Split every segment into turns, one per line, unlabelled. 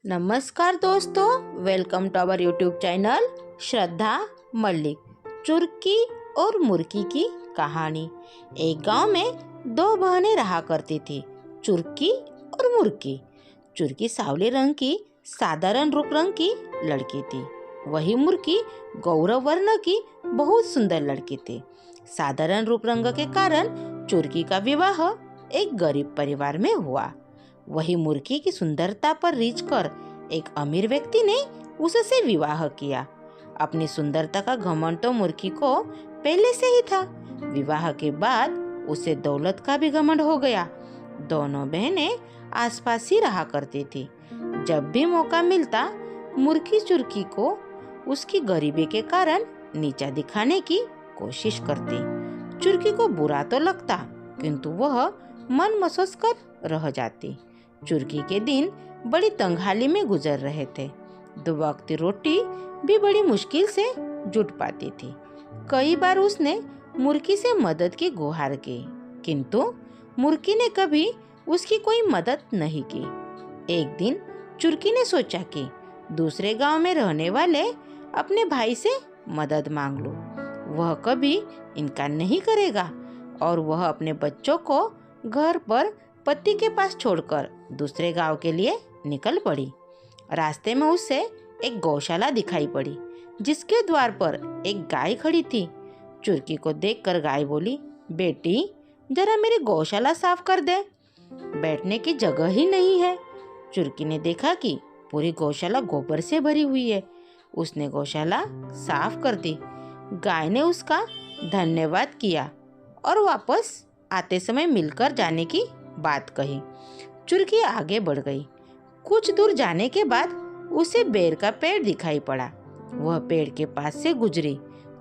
नमस्कार दोस्तों, welcome to our YouTube channel Shraddha Mallik. Churki और मुर्की की कहानी। एक गांव में दो बहनें रहा करती थी, चुरकी और मुर्की। चुरकी सावले रंग की साधारण रूप रंग की लड़की थी, वही मुर्की गौरव वर्ण की बहुत सुंदर लड़की थी। साधारण रूप रंग के कारण चुरकी का विवाह एक गरीब परिवार में हुआ। वही मुर्की की सुंदरता पर रीझ कर एक अमीर व्यक्ति ने उससे विवाह किया। अपनी सुंदरता का घमंड तो मुर्की को पहले से ही था। विवाह के बाद उसे दौलत का भी घमंड हो गया। दोनों बहनें आसपास ही रहा करती थी। जब भी मौका मिलता मुर्की चुरकी को उसकी गरीबी के कारण नीचा दिखाने की कोशिश करती। चुरकी को बुरा तो लगता, किंतु वह मन महसूस कर रह जाती। चुरकी के दिन बड़ी तंगहाली में गुजर रहे थे। दो वक्त रोटी भी बड़ी मुश्किल से जुट पाती थी। कई बार उसने मुर्की से मदद की गुहार की, किंतु मुर्की ने कभी उसकी कोई मदद नहीं की। एक दिन चुरकी ने सोचा कि दूसरे गांव में रहने वाले अपने भाई से मदद मांग लो। वह कभी इनकार नहीं करेगा और वह अपने बच्चों को घर पर पति के पास छोड़कर दूसरे गांव के लिए निकल पड़ी। रास्ते में उसे एक गौशाला दिखाई पड़ी, जिसके द्वार पर एक गाय खड़ी थी। चुरकी को देखकर गाय बोली, बेटी जरा मेरी गौशाला साफ कर दे, बैठने की जगह ही नहीं है। चुरकी ने देखा कि पूरी गौशाला गोबर से भरी हुई है। उसने गौशाला साफ कर दी। गाय ने उसका धन्यवाद किया और वापस आते समय मिलकर जाने की बात कही। चुरकी आगे बढ़ गई। कुछ दूर जाने के बाद उसे बेर का पेड़ दिखाई पड़ा। वह पेड़ के पास से गुजरी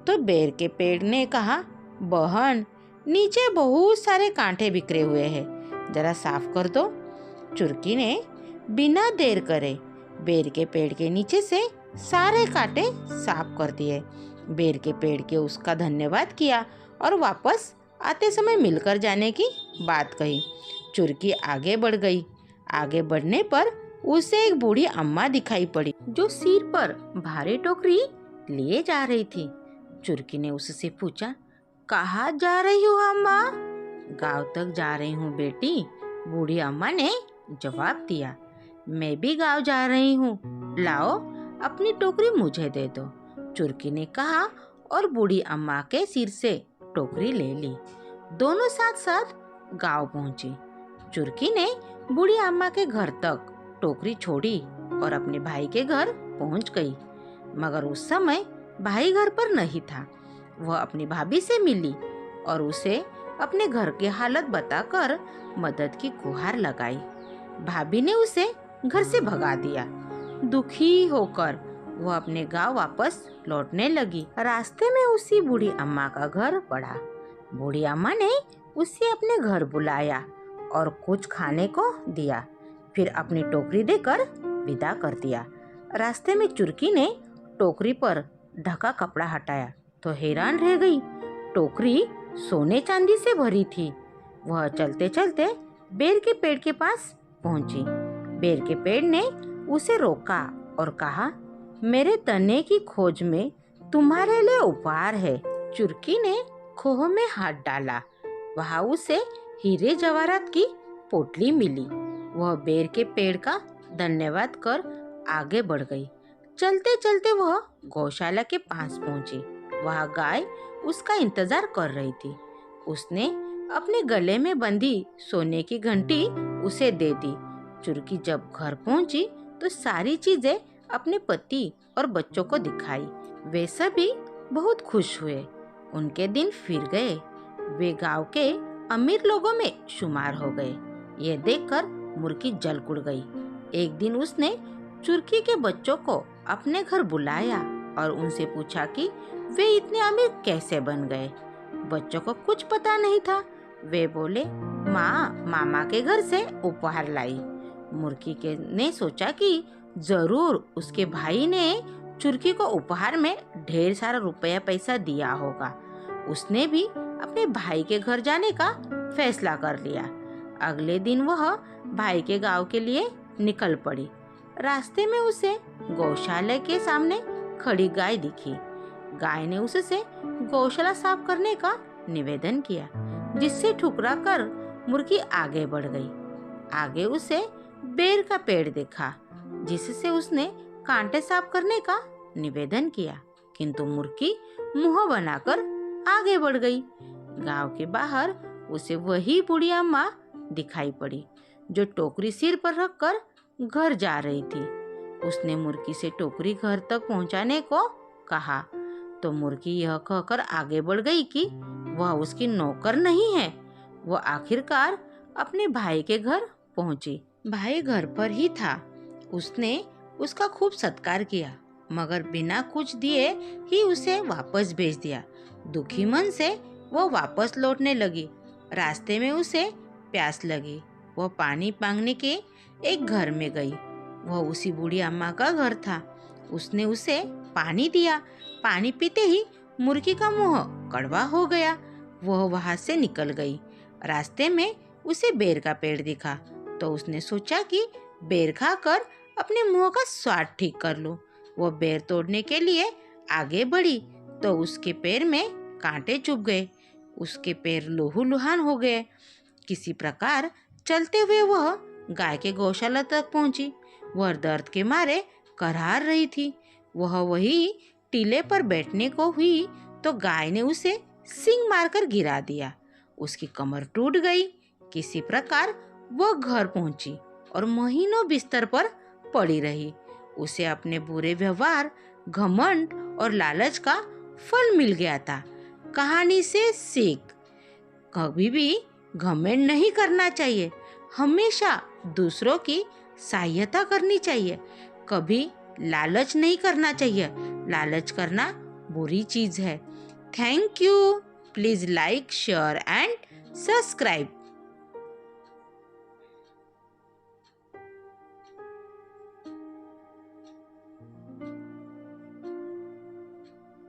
तो बेर के पेड़ ने कहा, बहन नीचे बहुत सारे कांटे बिखरे हुए हैं, जरा साफ कर दो। चुरकी ने बिना देर करे बेर के पेड़ के नीचे से सारे कांटे साफ कर दिए। बेर के पेड़ के उसका धन्यवाद किया और वापस आते समय मिलकर जाने की बात कही। चुरकी आगे बढ़ गई। आगे बढ़ने पर उसे एक बूढ़ी अम्मा दिखाई पड़ी, जो सिर पर भारी टोकरी लिए जा रही थी। चुरकी ने उससे पूछा, कहाँ जा रही हो अम्मा? गांव तक जा रही हूँ बेटी, बूढ़ी अम्मा ने जवाब दिया। मैं भी गांव जा रही हूँ, लाओ अपनी टोकरी मुझे दे दो, चुरकी ने कहा और बूढ़ी अम्मा के सिर से टोकरी ले ली। दोनों साथ साथ गांव पहुंची। चुरकी ने बूढ़ी अम्मा के घर तक टोकरी छोड़ी और अपने भाई के घर पहुंच गई। मगर उस समय भाई घर पर नहीं था। वह अपनी भाभी से मिली और उसे अपने घर की हालत बताकर मदद की गुहार लगाई। भाभी ने उसे घर से भगा दिया। दुखी होकर वह अपने गांव वापस लौटने लगी। रास्ते में उसी बूढ़ी अम्मा का घर पड़ा। बूढ़ी अम्मा ने उसे अपने घर बुलाया और कुछ खाने को दिया, फिर अपनी टोकरी देकर विदा कर दिया। रास्ते में चुरकी ने टोकरी पर ढका कपड़ा हटाया तो हैरान रह गई। टोकरी सोने चांदी से भरी थी। वह चलते चलते बेर के पेड़ के पास पहुंची। बेर के पेड़ ने उसे रोका और कहा, मेरे तने की खोज में तुम्हारे लिए उपहार है। चुरकी ने खोह में हाथ डाला। वहां उसे हीरे जवाहरात की पोटली मिली। वह बेर के पेड़ का धन्यवाद कर आगे बढ़ गई। चलते चलते वह गौशाला के पास पहुंची। वहां गाय उसका इंतजार कर रही थी। उसने अपने गले में बंधी सोने की घंटी उसे दे दी। चुरकी जब घर पहुंची तो सारी चीजें अपने पति और बच्चों को दिखाई। वे सभी बहुत खुश हुए। उनके दिन फिर गए। वे गांव के अमीर लोगों में शुमार हो गए। ये देखकर मुर्की जल कुड़ गई। एक दिन उसने चुरकी के बच्चों को अपने घर बुलाया और उनसे पूछा कि वे इतने अमीर कैसे बन गए। बच्चों को कुछ पता नहीं था। वे बोले, माँ मामा के घर से उपहार लाई। मुर्की ने सोचा कि जरूर उसके भाई ने चुरकी को उपहार में ढेर सारा रुपया पैसा दिया होगा। उसने भी अपने भाई के घर जाने का फैसला कर लिया। अगले दिन वह भाई के गांव के लिए निकल पड़ी। रास्ते में उसे गौशाला के सामने खड़ी गाय दिखी। गाय ने उससे गौशाला साफ करने का निवेदन किया, जिससे ठुकरा कर मुर्गी आगे बढ़ गई। आगे उसे बेर का पेड़ देखा, जिससे उसने कांटे साफ करने का निवेदन किया, किंतु मुर्गी मुंह बनाकर आगे बढ़ गई। गांव के बाहर उसे वही बुढ़िया माँ दिखाई पड़ी, जो टोकरी सिर पर रखकर घर जा रही थी। उसने मुर्गी से टोकरी घर तक पहुंचाने को कहा, तो मुर्गी यह कहकर आगे बढ़ गई कि वह उसकी नौकर नहीं है। वह आखिरकार अपने भाई के घर पहुंची। भाई घर पर ही था। उसने उसका खूब सत्कार किया, मगर बिना कुछ दिए ही उसे वापस भेज दिया। दुखी मन से वह वापस लौटने लगी। रास्ते में उसे प्यास लगी। वह पानी मांगने के एक घर में गई। वह उसी बूढ़ी अम्मा का घर था। उसने उसे पानी दिया। पानी पीते ही मुर्गी का मुंह कड़वा हो गया। वह वहां से निकल गई। रास्ते में उसे बेर का पेड़ दिखा, तो उसने सोचा कि बेर खाकर अपने मुंह का स्वाद ठीक कर लो। वह बेर तोड़ने के लिए आगे बढ़ी, तो उसके पैर में कांटे चुभ गए। उसके पैर लहूलुहान हो गए। किसी प्रकार चलते हुए वह गाय के गौशाला तक पहुंची। वह दर्द के मारे करार रही थी। वह वही टीले पर बैठने को हुई, तो गाय ने उसे सींग मारकर गिरा दिया। उसकी कमर टूट गई। किसी प्रकार वह घर पहुंची और महीनों बिस्तर पर पड़ी रही। उसे अपने बुरे व्यवहार, घमंड और लालच का फल मिल गया था। कहानी से सीख, कभी भी घमंड नहीं करना चाहिए। हमेशा दूसरों की सहायता करनी चाहिए। कभी लालच नहीं करना चाहिए। लालच करना बुरी चीज है। Thank you. Please like, share and subscribe.